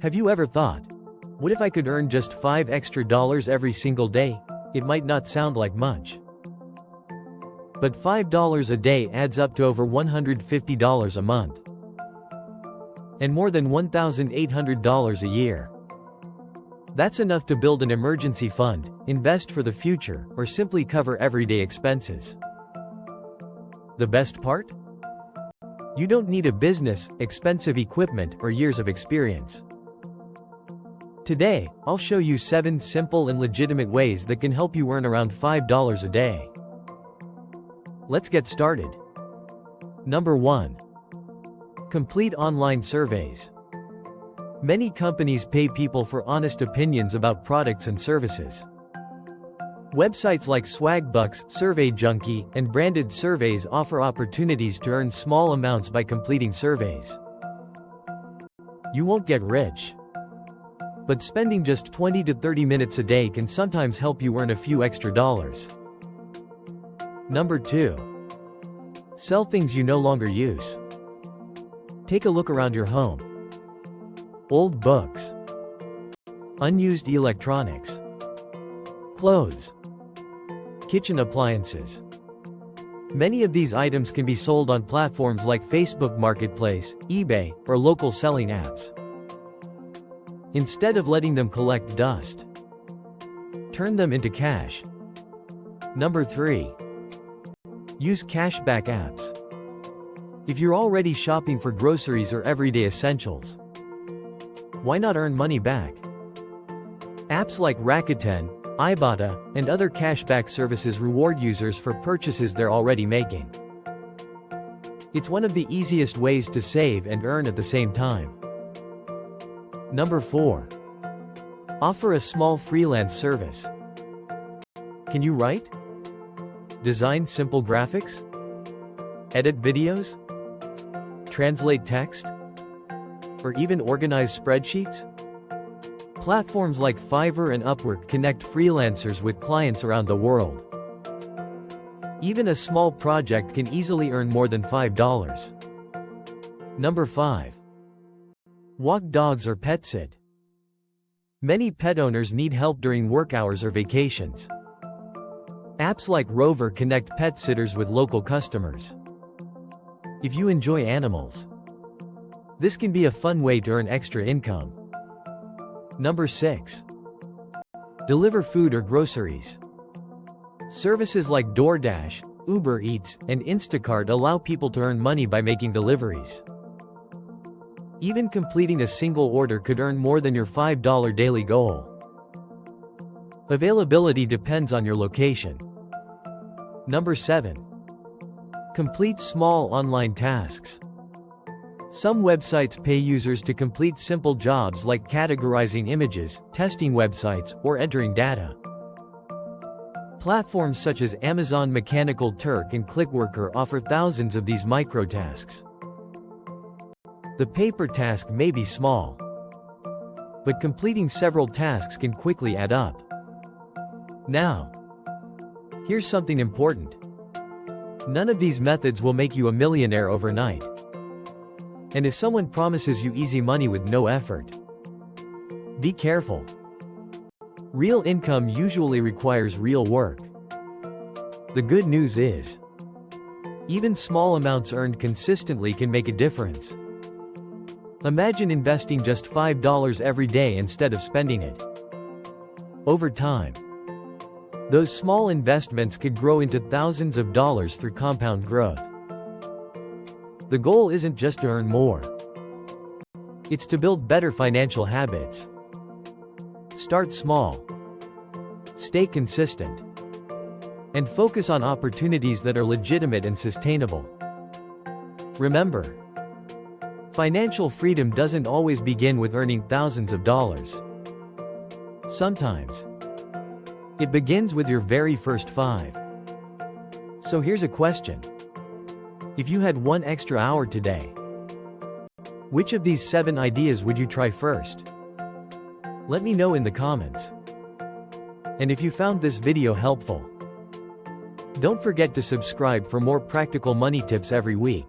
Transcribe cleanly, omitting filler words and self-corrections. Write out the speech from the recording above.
Have you ever thought, what if I could earn just $5 extra every single day? It might not sound like much, but $5 a day adds up to over $150 a month, and more than $1,800 a year. That's enough to build an emergency fund, invest for the future, or simply cover everyday expenses. The best part? You don't need a business, expensive equipment, or years of experience. Today, I'll show you 7 simple and legitimate ways that can help you earn around $5 a day. Let's get started. Number 1. Complete online surveys. Many companies pay people for honest opinions about products and services. Websites like Swagbucks, Survey Junkie, and Branded Surveys offer opportunities to earn small amounts by completing surveys. You won't get rich, but spending just 20 to 30 minutes a day can sometimes help you earn a few extra dollars. Number 2. Sell things you no longer use. Take a look around your home. Old books, unused electronics, clothes, kitchen appliances. Many of these items can be sold on platforms like Facebook Marketplace, eBay, or local selling apps. Instead of letting them collect dust, turn them into cash. Number 3. Use cashback apps. If you're already shopping for groceries or everyday essentials, why not earn money back? Apps like Rakuten, Ibotta, and other cashback services reward users for purchases they're already making. It's one of the easiest ways to save and earn at the same time. Number 4. Offer a small freelance service. Can you write? Design simple graphics? Edit videos? Translate text? Or even organize spreadsheets? Platforms like Fiverr and Upwork connect freelancers with clients around the world. Even a small project can easily earn more than $5. Number 5. Walk dogs or pet sit. Many pet owners need help during work hours or vacations. Apps like Rover connect pet sitters with local customers. If you enjoy animals, this can be a fun way to earn extra income. Number 6. Deliver food or groceries. Services like DoorDash, Uber Eats, and Instacart allow people to earn money by making deliveries. Even completing a single order could earn more than your $5 daily goal. Availability depends on your location. Number 7. Complete small online tasks. Some websites pay users to complete simple jobs like categorizing images, testing websites, or entering data. Platforms such as Amazon Mechanical Turk and Clickworker offer thousands of these microtasks. The paper task may be small, but completing several tasks can quickly add up. Now, here's something important. None of these methods will make you a millionaire overnight. And if someone promises you easy money with no effort, be careful. Real income usually requires real work. The good news is, even small amounts earned consistently can make a difference. Imagine investing just $5 every day instead of spending it. Over time, those small investments could grow into thousands of dollars through compound growth. The goal isn't just to earn more. It's to build better financial habits. Start small. Stay consistent. And focus on opportunities that are legitimate and sustainable. Remember, financial freedom doesn't always begin with earning thousands of dollars. Sometimes, it begins with your very first 5. So here's a question. If you had 1 extra hour today, which of these 7 ideas would you try first? Let me know in the comments. And if you found this video helpful, don't forget to subscribe for more practical money tips every week.